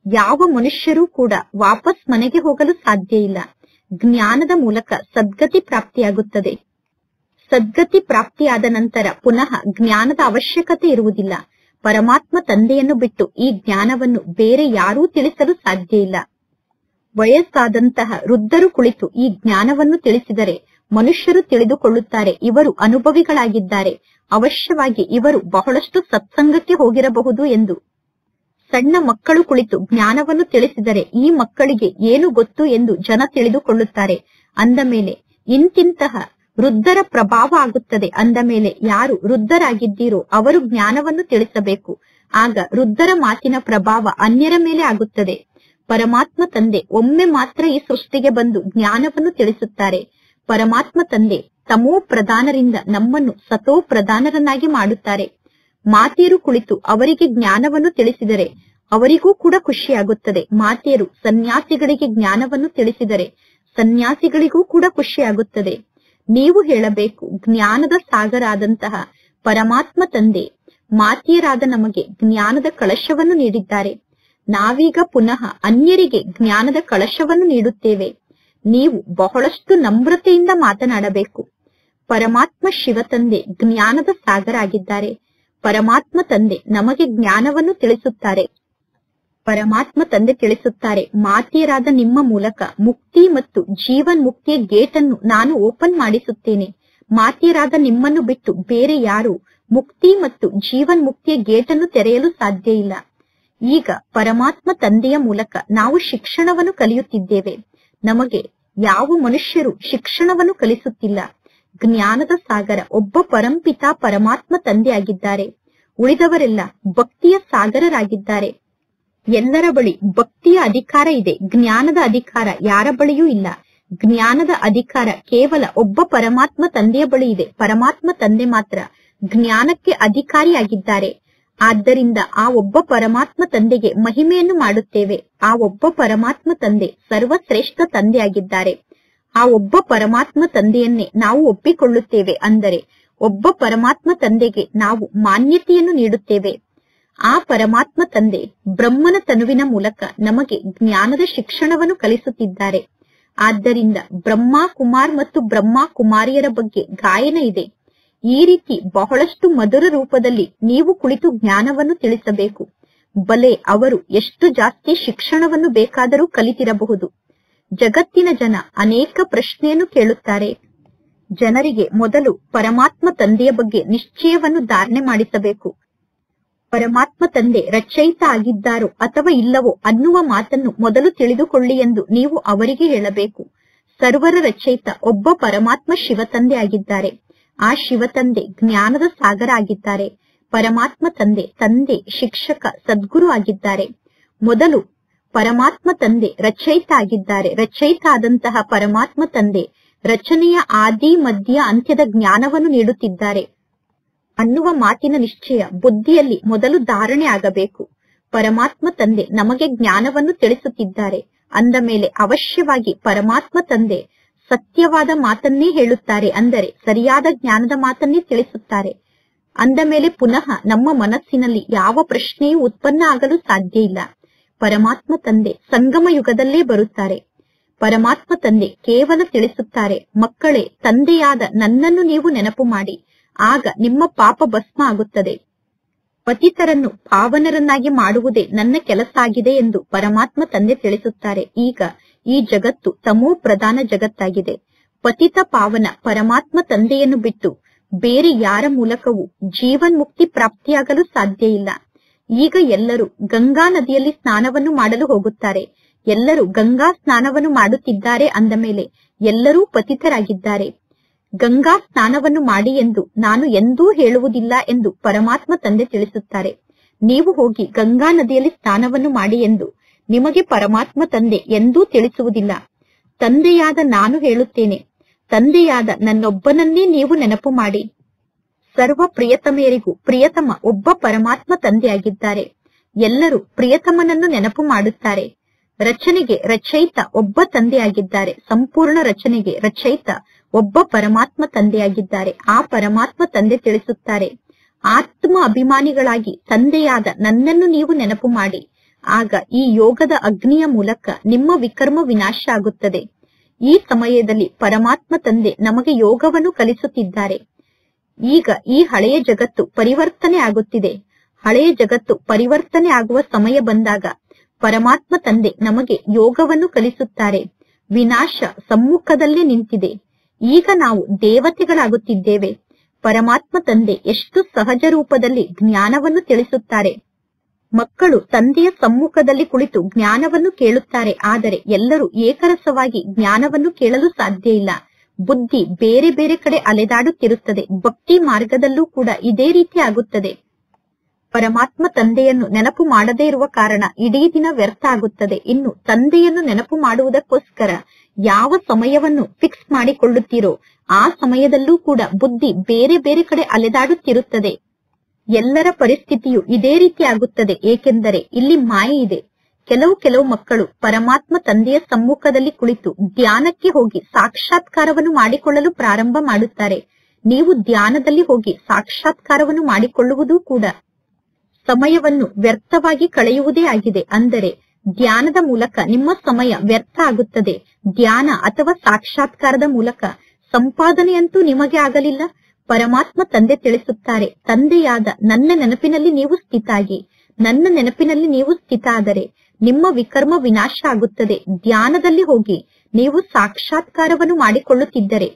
ಯಾವ ಮನುಷ್ಯರೂ ಕೂಡ ವಾಪಸ್ ಮನೆಗೆ ಹೋಗಲು ಸಾಧ್ಯ ಇಲ್ಲ. ಜ್ಞಾನದ ಮೂಲಕ ಸದ್ಗತಿ ಪ್ರಾಪ್ತಿಯಾಗುತ್ತದೆ. ಸದ್ಗತಿ ಪ್ರಾಪ್ತಿಯಾದ ನಂತರ ಪುನಃ ಜ್ಞಾನದ ಅವಶ್ಯಕತೆ ಇರುವುದಿಲ್ಲ. ಪರಮಾತ್ಮ ತಂದೆಯನ್ನು ಬಿಟ್ಟು ಈ ಜ್ಞಾನವನ್ನು ಬೇರೆ ಯಾರೂ ತಿಳಿಸಲು ಸಾಧ್ಯ ಇಲ್ಲ. ವಯಸ್ಸಾದಂತಹ ವೃದ್ಧರು ಕುಳಿತು ಈ ಜ್ಞಾನವನ್ನು ತಿಳಿಸಿದರೆ ಮನುಷ್ಯರು ತಿಳಿದುಕೊಳ್ಳುತ್ತಾರೆ, ಇವರು ಅನುಭವಿಗಳಾಗಿದ್ದಾರೆ, ಅವಶ್ಯವಾಗಿ ಇವರು ಬಹಳಷ್ಟು ಸತ್ಸಂಗಕ್ಕೆ ಹೋಗಿರಬಹುದು ಎಂದು. ಸಣ್ಣ ಮಕ್ಕಳು ಕುಳಿತು ಜ್ಞಾನವನ್ನು ತಿಳಿಸಿದರೆ ಈ ಮಕ್ಕಳಿಗೆ ಏನು ಗೊತ್ತು ಎಂದು ಜನ ತಿಳಿದುಕೊಳ್ಳುತ್ತಾರೆ. ಅಂದ ಮೇಲೆ ಇಂತಿಂತಹ ವೃದ್ಧರ ಪ್ರಭಾವ ಆಗುತ್ತದೆ. ಅಂದ ಮೇಲೆ ಯಾರು ವೃದ್ಧರಾಗಿದ್ದೀರೋ ಅವರು ಜ್ಞಾನವನ್ನು ತಿಳಿಸಬೇಕು. ಆಗ ವೃದ್ಧರ ಮಾತಿನ ಪ್ರಭಾವ ಅನ್ಯರ ಮೇಲೆ ಆಗುತ್ತದೆ. ಪರಮಾತ್ಮ ತಂದೆ ಒಮ್ಮೆ ಮಾತ್ರ ಈ ಸೃಷ್ಟಿಗೆ ಬಂದು ಜ್ಞಾನವನ್ನು ತಿಳಿಸುತ್ತಾರೆ. ಪರಮಾತ್ಮ ತಂದೆ ತಮೋ ಪ್ರಧಾನರಿಂದ ನಮ್ಮನ್ನು ಸತೋ ಪ್ರಧಾನರನ್ನಾಗಿ ಮಾಡುತ್ತಾರೆ. ಮಾತೆಯರು ಕುಳಿತು ಅವರಿಗೆ ಜ್ಞಾನವನ್ನು ತಿಳಿಸಿದರೆ ಅವರಿಗೂ ಕೂಡ ಖುಷಿಯಾಗುತ್ತದೆ. ಮಾತೆಯರು ಸನ್ಯಾಸಿಗಳಿಗೆ ಜ್ಞಾನವನ್ನು ತಿಳಿಸಿದರೆ ಸನ್ಯಾಸಿಗಳಿಗೂ ಕೂಡ ಖುಷಿಯಾಗುತ್ತದೆ. ನೀವು ಹೇಳಬೇಕು, ಜ್ಞಾನದ ಸಾಗರ ಆದಂತಹ ಪರಮಾತ್ಮ ತಂದೆ ಮಾತೆಯರಾದ ನಮಗೆ ಜ್ಞಾನದ ಕಳಶವನ್ನು ನೀಡಿದ್ದಾರೆ. ನಾವೀಗ ಪುನಃ ಅನ್ಯರಿಗೆ ಜ್ಞಾನದ ಕಳಶವನ್ನು ನೀಡುತ್ತೇವೆ. ನೀವು ಬಹಳಷ್ಟು ನಮ್ರತೆಯಿಂದ ಮಾತನಾಡಬೇಕು. ಪರಮಾತ್ಮ ಶಿವ ತಂದೆ ಜ್ಞಾನದ ಸಾಗರ ಆಗಿದ್ದಾರೆ. ಪರಮಾತ್ಮ ತಂದೆ ನಮಗೆ ಜ್ಞಾನವನ್ನು ತಿಳಿಸುತ್ತಾರೆ. ಪರಮಾತ್ಮ ತಂದೆ ತಿಳಿಸುತ್ತಾರೆ, ಮಾತೆಯರಾದ ನಿಮ್ಮ ಮೂಲಕ ಮುಕ್ತಿ ಮತ್ತು ಜೀವನ್ ಮುಕ್ತಿಯ ಗೇಟ್ ಅನ್ನು ನಾನು ಓಪನ್ ಮಾಡಿಸುತ್ತೇನೆ. ಮಾತೆಯರಾದ ನಿಮ್ಮನ್ನು ಬಿಟ್ಟು ಬೇರೆ ಯಾರು ಮುಕ್ತಿ ಮತ್ತು ಜೀವನ್ ಮುಕ್ತಿಯ ಗೇಟ್ ಅನ್ನು ತೆರೆಯಲು ಸಾಧ್ಯ ಇಲ್ಲ. ಈಗ ಪರಮಾತ್ಮ ತಂದೆಯ ಮೂಲಕ ನಾವು ಶಿಕ್ಷಣವನ್ನು ಕಲಿಯುತ್ತಿದ್ದೇವೆ. ನಮಗೆ ಯಾವ ಮನುಷ್ಯರು ಶಿಕ್ಷಣವನ್ನು ಕಲಿಸುತ್ತಿಲ್ಲ. ಜ್ಞಾನದ ಸಾಗರ ಒಬ್ಬ ಪರಂಪಿತ ಪರಮಾತ್ಮ ತಂದೆಯಾಗಿದ್ದಾರೆ. ಉಳಿದವರೆಲ್ಲ ಭಕ್ತಿಯ ಸಾಗರರಾಗಿದ್ದಾರೆ. ಎಲ್ಲರ ಬಳಿ ಭಕ್ತಿಯ ಅಧಿಕಾರ ಇದೆ, ಜ್ಞಾನದ ಅಧಿಕಾರ ಯಾರ ಬಳಿಯೂ ಇಲ್ಲ. ಜ್ಞಾನದ ಅಧಿಕಾರ ಕೇವಲ ಒಬ್ಬ ಪರಮಾತ್ಮ ತಂದೆಯ ಬಳಿ ಇದೆ. ಪರಮಾತ್ಮ ತಂದೆ ಮಾತ್ರ ಜ್ಞಾನಕ್ಕೆ ಅಧಿಕಾರಿಯಾಗಿದ್ದಾರೆ. ಆದ್ದರಿಂದ ಆ ಒಬ್ಬ ಪರಮಾತ್ಮ ತಂದೆಗೆ ಮಹಿಮೆಯನ್ನು ಮಾಡುತ್ತೇವೆ. ಆ ಒಬ್ಬ ಪರಮಾತ್ಮ ತಂದೆ ಸರ್ವಶ್ರೇಷ್ಠ ತಂದೆಯಾಗಿದ್ದಾರೆ. ಆ ಒಬ್ಬ ಪರಮಾತ್ಮ ತಂದೆಯನ್ನೇ ನಾವು ಒಪ್ಪಿಕೊಳ್ಳುತ್ತೇವೆ. ಅಂದರೆ ಒಬ್ಬ ಪರಮಾತ್ಮ ತಂದೆಗೆ ನಾವು ಮಾನ್ಯತೆಯನ್ನು ನೀಡುತ್ತೇವೆ. ಆ ಪರಮಾತ್ಮ ತಂದೆ ಬ್ರಹ್ಮನ ತನುವಿನ ಮೂಲಕ ನಮಗೆ ಜ್ಞಾನದ ಶಿಕ್ಷಣವನ್ನು ಕಲಿಸುತ್ತಿದ್ದಾರೆ. ಆದ್ದರಿಂದ ಬ್ರಹ್ಮ ಕುಮಾರ್ ಮತ್ತು ಬ್ರಹ್ಮ ಕುಮಾರಿಯರ ಬಗ್ಗೆ ಗಾಯನ ಇದೆ. ಈ ರೀತಿ ಬಹಳಷ್ಟು ಮಧುರ ರೂಪದಲ್ಲಿ ನೀವು ಕುಳಿತು ಜ್ಞಾನವನ್ನು ತಿಳಿಸಬೇಕು. ಬಲೆ ಅವರು ಎಷ್ಟು ಜಾಸ್ತಿ ಶಿಕ್ಷಣವನ್ನು ಬೇಕಾದರೂ ಕಲಿತಿರಬಹುದು. ಜಗತ್ತಿನ ಜನ ಅನೇಕ ಪ್ರಶ್ನೆಯನ್ನು ಕೇಳುತ್ತಾರೆ. ಜನರಿಗೆ ಮೊದಲು ಪರಮಾತ್ಮ ತಂದೆಯ ಬಗ್ಗೆ ನಿಶ್ಚಯವನ್ನು ಧಾರಣೆ ಮಾಡಿಸಬೇಕು. ಪರಮಾತ್ಮ ತಂದೆ ರಚಯಿತ ಆಗಿದ್ದಾರೋ ಅಥವಾ ಇಲ್ಲವೋ ಅನ್ನುವ ಮಾತನ್ನು ಮೊದಲು ತಿಳಿದುಕೊಳ್ಳಿ ಎಂದು ನೀವು ಅವರಿಗೆ ಹೇಳಬೇಕು. ಸರ್ವರ ರಚಯಿತ ಒಬ್ಬ ಪರಮಾತ್ಮ ಶಿವತಂದೆ ಆಗಿದ್ದಾರೆ. ಆ ಶಿವತಂದೆ ಜ್ಞಾನದ ಸಾಗರ ಆಗಿದ್ದಾರೆ. ಪರಮಾತ್ಮ ತಂದೆ ತಂದೆ ಶಿಕ್ಷಕ ಸದ್ಗುರು ಆಗಿದ್ದಾರೆ. ಮೊದಲು ಪರಮಾತ್ಮ ತಂದೆ ರಚಯಿತ ಆಗಿದ್ದಾರೆ. ರಚಯಿತ ಆದಂತಹ ಪರಮಾತ್ಮ ತಂದೆ ರಚನೆಯ ಆದಿ ಮಧ್ಯ ಅಂತ್ಯದ ಜ್ಞಾನವನ್ನು ನೀಡುತ್ತಿದ್ದಾರೆ ಅನ್ನುವ ಮಾತಿನ ನಿಶ್ಚಯ ಬುದ್ಧಿಯಲ್ಲಿ ಮೊದಲು ಧಾರಣೆ ಆಗಬೇಕು. ಪರಮಾತ್ಮ ತಂದೆ ನಮಗೆ ಜ್ಞಾನವನ್ನು ತಿಳಿಸುತ್ತಿದ್ದಾರೆ ಅಂದ ಮೇಲೆ ಅವಶ್ಯವಾಗಿ ಪರಮಾತ್ಮ ತಂದೆ ಸತ್ಯವಾದ ಮಾತನ್ನೇ ಹೇಳುತ್ತಾರೆ. ಅಂದರೆ ಸರಿಯಾದ ಜ್ಞಾನದ ಮಾತನ್ನೇ ತಿಳಿಸುತ್ತಾರೆ. ಅಂದ ಮೇಲೆ ಪುನಃ ನಮ್ಮ ಮನಸ್ಸಿನಲ್ಲಿ ಯಾವ ಪ್ರಶ್ನೆಯೂ ಉತ್ಪನ್ನ ಆಗಲು ಸಾಧ್ಯ ಇಲ್ಲ. ಪರಮಾತ್ಮ ತಂದೆ ಸಂಗಮ ಯುಗದಲ್ಲೇ ಬರುತ್ತಾರೆ. ಪರಮಾತ್ಮ ತಂದೆ ಕೇವಲ ತಿಳಿಸುತ್ತಾರೆ, ಮಕ್ಕಳೇ, ತಂದೆಯಾದ ನನ್ನನ್ನು ನೀವು ನೆನಪು ಮಾಡಿ, ಆಗ ನಿಮ್ಮ ಪಾಪ ಭಸ್ಮ ಆಗುತ್ತದೆ. ಪತಿತರನ್ನು ಪಾವನರನ್ನಾಗಿ ಮಾಡುವುದೇ ನನ್ನ ಕೆಲಸ ಆಗಿದೆ ಎಂದು ಪರಮಾತ್ಮ ತಂದೆ ತಿಳಿಸುತ್ತಾರೆ. ಈಗ ಈ ಜಗತ್ತು ತಮೋ ಪ್ರಧಾನ ಜಗತ್ತಾಗಿದೆ. ಪತಿತ ಪಾವನ ಪರಮಾತ್ಮ ತಂದೆಯನ್ನು ಬಿಟ್ಟು ಬೇರೆ ಯಾರ ಮೂಲಕವೂ ಜೀವನ್ ಮುಕ್ತಿ ಪ್ರಾಪ್ತಿಯಾಗಲು ಸಾಧ್ಯ ಇಲ್ಲ. ಈಗ ಎಲ್ಲರೂ ಗಂಗಾ ನದಿಯಲ್ಲಿ ಸ್ನಾನವನ್ನು ಮಾಡಲು ಹೋಗುತ್ತಾರೆ. ಎಲ್ಲರೂ ಗಂಗಾ ಸ್ನಾನವನ್ನು ಮಾಡುತ್ತಿದ್ದಾರೆ ಅಂದ ಮೇಲೆ ಎಲ್ಲರೂ ಪತಿತರಾಗಿದ್ದಾರೆ. ಗಂಗಾ ಸ್ನಾನವನ್ನು ಮಾಡಿ ಎಂದು ನಾನು ಎಂದೂ ಹೇಳುವುದಿಲ್ಲ ಎಂದು ಪರಮಾತ್ಮ ತಂದೆ ತಿಳಿಸುತ್ತಾರೆ. ನೀವು ಹೋಗಿ ಗಂಗಾ ನದಿಯಲ್ಲಿ ಸ್ನಾನವನ್ನು ಮಾಡಿ ಎಂದು ನಿಮಗೆ ಪರಮಾತ್ಮ ತಂದೆ ಎಂದೂ ತಿಳಿಸುವುದಿಲ್ಲ. ತಂದೆಯಾದ ನಾನು ಹೇಳುತ್ತೇನೆ, ತಂದೆಯಾದ ನನ್ನೊಬ್ಬನನ್ನೇ ನೀವು ನೆನಪು ಮಾಡಿ. ಸರ್ವ ಪ್ರಿಯತಮೆಯರಿಗೂ ಪ್ರಿಯತಮ ಒಬ್ಬ ಪರಮಾತ್ಮ ತಂದೆಯಾಗಿದ್ದಾರೆ. ಎಲ್ಲರೂ ಪ್ರಿಯತಮನನ್ನು ನೆನಪು ಮಾಡುತ್ತಾರೆ. ರಚನೆಗೆ ರಚಯಿತ ಒಬ್ಬ ತಂದೆಯಾಗಿದ್ದಾರೆ. ಸಂಪೂರ್ಣ ರಚನೆಗೆ ರಚಯಿತ ಒಬ್ಬ ಪರಮಾತ್ಮ ತಂದೆಯಾಗಿದ್ದಾರೆ. ಆ ಪರಮಾತ್ಮ ತಂದೆ ತಿಳಿಸುತ್ತಾರೆ, ಆತ್ಮ ಅಭಿಮಾನಿಗಳಾಗಿ ತಂದೆಯಾದ ನನ್ನನ್ನು ನೀವು ನೆನಪು ಮಾಡಿ. ಆಗ ಈ ಯೋಗದ ಅಗ್ನಿಯ ಮೂಲಕ ನಿಮ್ಮ ವಿಕರ್ಮ ವಿನಾಶ ಆಗುತ್ತದೆ. ಈ ಸಮಯದಲ್ಲಿ ಪರಮಾತ್ಮ ತಂದೆ ನಮಗೆ ಯೋಗವನ್ನು ಕಲಿಸುತ್ತಿದ್ದಾರೆ. ಈಗ ಈ ಹಳೆಯ ಜಗತ್ತು ಪರಿವರ್ತನೆ ಆಗುತ್ತಿದೆ. ಹಳೆಯ ಜಗತ್ತು ಪರಿವರ್ತನೆ ಆಗುವ ಸಮಯ ಬಂದಾಗ ಪರಮಾತ್ಮ ತಂದೆ ನಮಗೆ ಯೋಗವನ್ನು ಕಲಿಸುತ್ತಾರೆ. ವಿನಾಶ ಸಮ್ಮುಖದಲ್ಲೇ ನಿಂತಿದೆ. ಈಗ ನಾವು ದೇವತೆಗಳಾಗುತ್ತಿದ್ದೇವೆ. ಪರಮಾತ್ಮ ತಂದೆ ಎಷ್ಟು ಸಹಜ ರೂಪದಲ್ಲಿ ಜ್ಞಾನವನ್ನು ತಿಳಿಸುತ್ತಾರೆ. ಮಕ್ಕಳು ತಂದೆಯ ಸಮ್ಮುಖದಲ್ಲಿ ಕುಳಿತು ಜ್ಞಾನವನ್ನು ಕೇಳುತ್ತಾರೆ. ಆದರೆ ಎಲ್ಲರೂ ಏಕರಸವಾಗಿ ಜ್ಞಾನವನ್ನು ಕೇಳಲು ಸಾಧ್ಯ ಇಲ್ಲ. ಬುದ್ಧಿ ಬೇರೆ ಬೇರೆ ಕಡೆ ಅಲೆದಾಡುತ್ತಿರುತ್ತದೆ. ಭಕ್ತಿ ಮಾರ್ಗದಲ್ಲೂ ಕೂಡ ಇದೇ ರೀತಿ ಆಗುತ್ತದೆ. ಪರಮಾತ್ಮ ತಂದೆಯನ್ನು ನೆನಪು ಮಾಡದೇ ಇರುವ ಕಾರಣ ಇಡೀ ದಿನ ವ್ಯರ್ಥ ಆಗುತ್ತದೆ. ಇನ್ನು ತಂದೆಯನ್ನು ನೆನಪು ಮಾಡುವುದಕ್ಕೋಸ್ಕರ ಯಾವ ಸಮಯವನ್ನು ಫಿಕ್ಸ್ ಮಾಡಿಕೊಳ್ಳುತ್ತೀರೋ ಆ ಸಮಯದಲ್ಲೂ ಕೂಡ ಬುದ್ಧಿ ಬೇರೆ ಬೇರೆ ಕಡೆ ಅಲೆದಾಡುತ್ತಿರುತ್ತದೆ. ಎಲ್ಲರ ಪರಿಸ್ಥಿತಿಯು ಇದೇ ರೀತಿ ಆಗುತ್ತದೆ. ಏಕೆಂದರೆ ಇಲ್ಲಿ ಮಾಯೆ ಇದೆ. ಕೆಲವು ಮಕ್ಕಳು ಪರಮಾತ್ಮ ತಂದೆಯ ಸಮ್ಮುಖದಲ್ಲಿ ಕುಳಿತು ಧ್ಯಾನಕ್ಕೆ ಹೋಗಿ ಸಾಕ್ಷಾತ್ಕಾರವನ್ನು ಮಾಡಿಕೊಳ್ಳಲು ಪ್ರಾರಂಭ ಮಾಡುತ್ತಾರೆ. ನೀವು ಧ್ಯಾನದಲ್ಲಿ ಹೋಗಿ ಸಾಕ್ಷಾತ್ಕಾರವನ್ನು ಮಾಡಿಕೊಳ್ಳುವುದೂ ಕೂಡ ಸಮಯವನ್ನು ವ್ಯರ್ಥವಾಗಿ ಕಳೆಯುವುದೇ ಆಗಿದೆ. ಅಂದರೆ ಧ್ಯಾನದ ಮೂಲಕ ನಿಮ್ಮ ಸಮಯ ವ್ಯರ್ಥ ಆಗುತ್ತದೆ. ಧ್ಯಾನ ಅಥವಾ ಸಾಕ್ಷಾತ್ಕಾರದ ಮೂಲಕ ಸಂಪಾದನೆಯಂತೂ ನಿಮಗೆ ಆಗಲಿಲ್ಲ. ಪರಮಾತ್ಮ ತಂದೆ ತಿಳಿಸುತ್ತಾರೆ, ತಂದೆಯಾದ ನನ್ನ ನೆನಪಿನಲ್ಲಿ ನೀವು ಸ್ಥಿತಾಗಿ, ನನ್ನ ನೆನಪಿನಲ್ಲಿ ನೀವು ಸ್ಥಿತ ಆದರೆ ನಿಮ್ಮ ವಿಕರ್ಮ ವಿನಾಶ ಆಗುತ್ತದೆ. ಧ್ಯಾನದಲ್ಲಿ ಹೋಗಿ ನೀವು ಸಾಕ್ಷಾತ್ಕಾರವನ್ನು ಮಾಡಿಕೊಳ್ಳುತ್ತಿದ್ದರೆ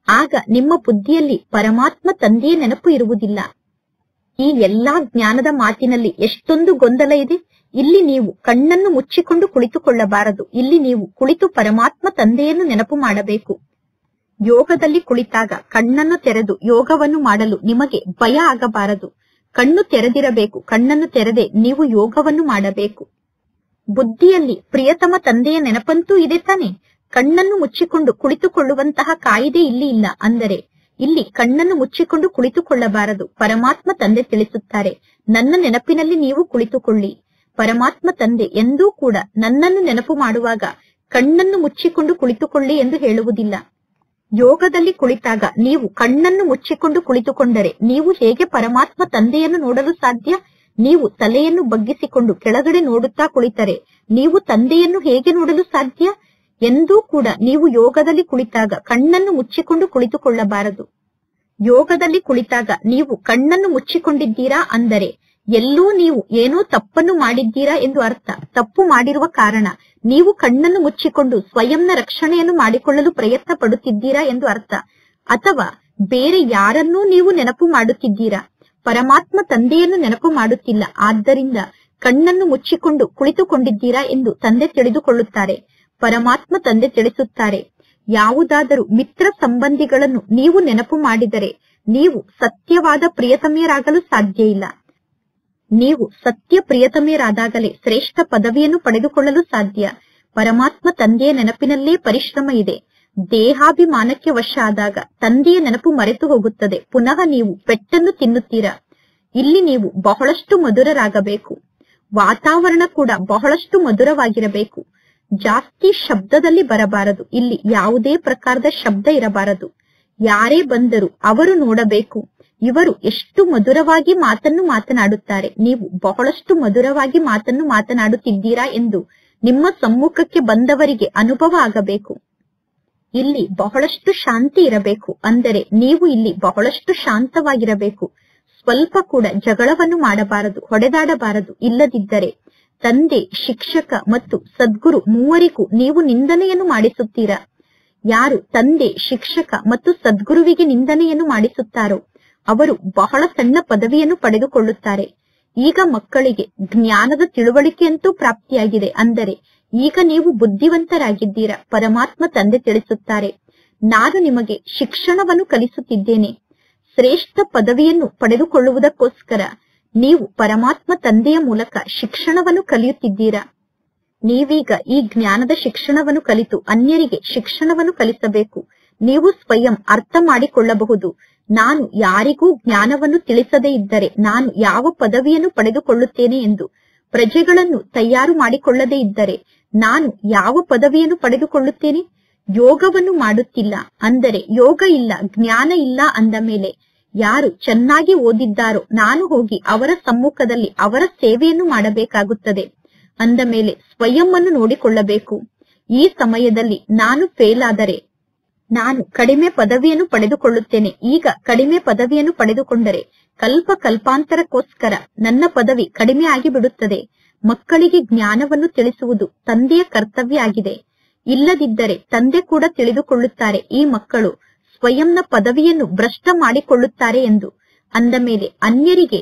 ಆಗ ನಿಮ್ಮ ಬುದ್ಧಿಯಲ್ಲಿ ಪರಮಾತ್ಮ ತಂದೆಯ ನೆನಪು ಇರುವುದಿಲ್ಲ. ಈ ಎಲ್ಲಾ ಜ್ಞಾನದ ಮಾತಿನಲ್ಲಿ ಎಷ್ಟೊಂದು ಗೊಂದಲ ಇದೆ. ಇಲ್ಲಿ ನೀವು ಕಣ್ಣನ್ನು ಮುಚ್ಚಿಕೊಂಡು ಕುಳಿತುಕೊಳ್ಳಬಾರದು. ಇಲ್ಲಿ ನೀವು ಕುಳಿತು ಪರಮಾತ್ಮ ತಂದೆಯನ್ನು ನೆನಪು ಮಾಡಬೇಕು. ಯೋಗದಲ್ಲಿ ಕುಳಿತಾಗ ಕಣ್ಣನ್ನು ತೆರೆದು ಯೋಗವನ್ನು ಮಾಡಲು ನಿಮಗೆ ಭಯ ಆಗಬಾರದು. ಕಣ್ಣು ತೆರೆದಿರಬೇಕು. ಕಣ್ಣನ್ನು ತೆರೆದೇ ನೀವು ಯೋಗವನ್ನು ಮಾಡಬೇಕು. ಬುದ್ಧಿಯಲ್ಲಿ ಪ್ರಿಯತಮ ತಂದೆಯ ನೆನಪಂತೂ ಇದೆ ತಾನೆ. ಕಣ್ಣನ್ನು ಮುಚ್ಚಿಕೊಂಡು ಕುಳಿತುಕೊಳ್ಳುವಂತಹ ಕಾಯಿದೆ ಇಲ್ಲಿ ಇಲ್ಲ. ಅಂದರೆ ಇಲ್ಲಿ ಕಣ್ಣನ್ನು ಮುಚ್ಚಿಕೊಂಡು ಕುಳಿತುಕೊಳ್ಳಬಾರದು. ಪರಮಾತ್ಮ ತಂದೆ ತಿಳಿಸುತ್ತಾರೆ, ನನ್ನ ನೆನಪಿನಲ್ಲಿ ನೀವು ಕುಳಿತುಕೊಳ್ಳಿ. ಪರಮಾತ್ಮ ತಂದೆ ಎಂದೂ ಕೂಡ ನನ್ನನ್ನು ನೆನಪು ಮಾಡುವಾಗ ಕಣ್ಣನ್ನು ಮುಚ್ಚಿಕೊಂಡು ಕುಳಿತುಕೊಳ್ಳಿ ಎಂದು ಹೇಳುವುದಿಲ್ಲ. ಯೋಗದಲ್ಲಿ ಕುಳಿತಾಗ ನೀವು ಕಣ್ಣನ್ನು ಮುಚ್ಚಿಕೊಂಡು ಕುಳಿತುಕೊಂಡರೆ ನೀವು ಹೇಗೆ ಪರಮಾತ್ಮ ತಂದೆಯನ್ನು ನೋಡಲು ಸಾಧ್ಯ? ನೀವು ತಲೆಯನ್ನು ಬಗ್ಗಿಸಿಕೊಂಡು ಕೆಳಗಡೆ ನೋಡುತ್ತಾ ಕುಳಿತರೆ ನೀವು ತಂದೆಯನ್ನು ಹೇಗೆ ನೋಡಲು ಸಾಧ್ಯ? ಎಂದೂ ಕೂಡ ನೀವು ಯೋಗದಲ್ಲಿ ಕುಳಿತಾಗ ಕಣ್ಣನ್ನು ಮುಚ್ಚಿಕೊಂಡು ಕುಳಿತುಕೊಳ್ಳಬಾರದು. ಯೋಗದಲ್ಲಿ ಕುಳಿತಾಗ ನೀವು ಕಣ್ಣನ್ನು ಮುಚ್ಚಿಕೊಂಡಿದ್ದೀರಾ ಅಂದರೆ ಎಲ್ಲೂ ನೀವು ಏನೋ ತಪ್ಪನ್ನು ಮಾಡಿದ್ದೀರಾ ಎಂದು ಅರ್ಥ. ತಪ್ಪು ಮಾಡಿರುವ ಕಾರಣ ನೀವು ಕಣ್ಣನ್ನು ಮುಚ್ಚಿಕೊಂಡು ಸ್ವಯಂನ ರಕ್ಷಣೆಯನ್ನು ಮಾಡಿಕೊಳ್ಳಲು ಪ್ರಯತ್ನ ಪಡುತ್ತಿದ್ದೀರಾ ಎಂದು ಅರ್ಥ. ಅಥವಾ ಬೇರೆ ಯಾರನ್ನೂ ನೀವು ನೆನಪು ಮಾಡುತ್ತಿದ್ದೀರಾ, ಪರಮಾತ್ಮ ತಂದೆಯನ್ನು ನೆನಪು ಮಾಡುತ್ತಿಲ್ಲ. ಆದ್ದರಿಂದ ಕಣ್ಣನ್ನು ಮುಚ್ಚಿಕೊಂಡು ಕುಳಿತುಕೊಂಡಿದ್ದೀರಾ ಎಂದು ತಂದೆ ತಿಳಿದುಕೊಳ್ಳುತ್ತಾರೆ. ಪರಮಾತ್ಮ ತಂದೆ ತಿಳಿಸುತ್ತಾರೆ, ಯಾವುದಾದರೂ ಮಿತ್ರ ಸಂಬಂಧಿಗಳನ್ನು ನೀವು ನೆನಪು ಮಾಡಿದರೆ ನೀವು ಸತ್ಯವಾದ ಪ್ರಿಯತಮೆಯರಾಗಲು ಸಾಧ್ಯ ಇಲ್ಲ. ನೀವು ಸತ್ಯ ಪ್ರಿಯತಮೆಯರಾದಾಗಲೇ ಶ್ರೇಷ್ಠ ಪದವಿಯನ್ನು ಪಡೆದುಕೊಳ್ಳಲು ಸಾಧ್ಯ. ಪರಮಾತ್ಮ ತಂದೆಯ ನೆನಪಿನಲ್ಲೇ ಪರಿಶ್ರಮ ಇದೆ. ದೇಹಾಭಿಮಾನಕ್ಕೆ ವಶ ಆದಾಗ ತಂದೆಯ ನೆನಪು ಮರೆತು ಹೋಗುತ್ತದೆ. ಪುನಃ ನೀವು ಪೆಟ್ಟನ್ನು ತಿನ್ನುತ್ತೀರಾ. ಇಲ್ಲಿ ನೀವು ಬಹಳಷ್ಟು ಮಧುರರಾಗಬೇಕು. ವಾತಾವರಣ ಕೂಡ ಬಹಳಷ್ಟು ಮಧುರವಾಗಿರಬೇಕು. ಜಾಸ್ತಿ ಶಬ್ದದಲ್ಲಿ ಬರಬಾರದು. ಇಲ್ಲಿ ಯಾವುದೇ ಪ್ರಕಾರದ ಶಬ್ದ ಇರಬಾರದು. ಯಾರೇ ಬಂದರೂ ಅವರು ನೋಡಬೇಕು, ಇವರು ಎಷ್ಟು ಮಧುರವಾಗಿ ಮಾತನ್ನು ಮಾತನಾಡುತ್ತಾರೆ, ನೀವು ಬಹಳಷ್ಟು ಮಧುರವಾಗಿ ಮಾತನ್ನು ಮಾತನಾಡುತ್ತಿದ್ದೀರಾ ಎಂದು ನಿಮ್ಮ ಸಮ್ಮುಖಕ್ಕೆ ಬಂದವರಿಗೆ ಅನುಭವ ಆಗಬೇಕು. ಇಲ್ಲಿ ಬಹಳಷ್ಟು ಶಾಂತಿ ಇರಬೇಕು. ಅಂದರೆ ನೀವು ಇಲ್ಲಿ ಬಹಳಷ್ಟು ಶಾಂತವಾಗಿರಬೇಕು. ಸ್ವಲ್ಪ ಕೂಡ ಜಗಳವನ್ನು ಮಾಡಬಾರದು, ಹೊಡೆದಾಡಬಾರದು. ಇಲ್ಲದಿದ್ದರೆ ತಂದೆ, ಶಿಕ್ಷಕ ಮತ್ತು ಸದ್ಗುರು ಮೂವರಿಗೂ ನೀವು ನಿಂದನೆಯನ್ನು ಮಾಡಿಸುತ್ತೀರಾ. ಯಾರು ತಂದೆ, ಶಿಕ್ಷಕ ಮತ್ತು ಸದ್ಗುರುವಿಗೆ ನಿಂದನೆಯನ್ನು ಮಾಡಿಸುತ್ತಾರೋ ಅವರು ಬಹಳ ಸಣ್ಣ ಪದವಿಯನ್ನು ಪಡೆದುಕೊಳ್ಳುತ್ತಾರೆ. ಈಗ ಮಕ್ಕಳಿಗೆ ಜ್ಞಾನದ ತಿಳುವಳಿಕೆಯಂತೂ ಪ್ರಾಪ್ತಿಯಾಗಿದೆ. ಅಂದರೆ ಈಗ ನೀವು ಬುದ್ಧಿವಂತರಾಗಿದ್ದೀರಾ. ಪರಮಾತ್ಮ ತಂದೆ ತಿಳಿಸುತ್ತಾರೆ, ನಾನು ನಿಮಗೆ ಶಿಕ್ಷಣವನ್ನು ಕಲಿಸುತ್ತಿದ್ದೇನೆ. ಶ್ರೇಷ್ಠ ಪದವಿಯನ್ನು ಪಡೆದುಕೊಳ್ಳುವುದಕ್ಕೋಸ್ಕರ ನೀವು ಪರಮಾತ್ಮ ತಂದೆಯ ಮೂಲಕ ಶಿಕ್ಷಣವನ್ನು ಕಲಿಯುತ್ತಿದ್ದೀರಾ. ನೀವೀಗ ಈ ಜ್ಞಾನದ ಶಿಕ್ಷಣವನ್ನು ಕಲಿತು ಅನ್ಯರಿಗೆ ಶಿಕ್ಷಣವನ್ನು ಕಲಿಸಬೇಕು. ನೀವು ಸ್ವಯಂ ಅರ್ಥ ಮಾಡಿಕೊಳ್ಳಬಹುದು, ನಾನು ಯಾರಿಗೂ ಜ್ಞಾನವನ್ನು ತಿಳಿಸದೇ ಇದ್ದರೆ ನಾನು ಯಾವ ಪದವಿಯನ್ನು ಪಡೆದುಕೊಳ್ಳುತ್ತೇನೆ ಎಂದು. ಪ್ರಜೆಗಳನ್ನು ತಯಾರು ಮಾಡಿಕೊಳ್ಳದೇ ಇದ್ದರೆ ನಾನು ಯಾವ ಪದವಿಯನ್ನು ಪಡೆದುಕೊಳ್ಳುತ್ತೇನೆ? ಯೋಗವನ್ನು ಮಾಡುತ್ತಿಲ್ಲ ಅಂದರೆ ಯೋಗ ಇಲ್ಲ, ಜ್ಞಾನ ಇಲ್ಲ ಅಂದ ಮೇಲೆ ಯಾರು ಚೆನ್ನಾಗಿ ಓದಿದ್ದಾರೋ ನಾನು ಹೋಗಿ ಅವರ ಸಮ್ಮುಖದಲ್ಲಿ ಅವರ ಸೇವೆಯನ್ನು ಮಾಡಬೇಕಾಗುತ್ತದೆ. ಅಂದ ಮೇಲೆ ಸ್ವಯಂ ಅನ್ನು ನೋಡಿಕೊಳ್ಳಬೇಕು. ಈ ಸಮಯದಲ್ಲಿ ನಾನು ಫೇಲ್ ಆದರೆ ನಾನು ಕಡಿಮೆ ಪದವಿಯನ್ನು ಪಡೆದುಕೊಳ್ಳುತ್ತೇನೆ. ಈಗ ಕಡಿಮೆ ಪದವಿಯನ್ನು ಪಡೆದುಕೊಂಡರೆ ಕಲ್ಪಾಂತರಕ್ಕೋಸ್ಕರ ನನ್ನ ಪದವಿ ಕಡಿಮೆ ಆಗಿ ಬಿಡುತ್ತದೆ. ಮಕ್ಕಳಿಗೆ ಜ್ಞಾನವನ್ನು ತಿಳಿಸುವುದು ತಂದೆಯ ಕರ್ತವ್ಯ ಆಗಿದೆ. ಇಲ್ಲದಿದ್ದರೆ ತಂದೆ ಕೂಡ ತಿಳಿದುಕೊಳ್ಳುತ್ತಾರೆ ಈ ಮಕ್ಕಳು ಸ್ವಯಂನ ಪದವಿಯನ್ನು ಭ್ರಷ್ಟ ಮಾಡಿಕೊಳ್ಳುತ್ತಾರೆ ಎಂದು. ಅಂದ ಮೇಲೆ ಅನ್ಯರಿಗೆ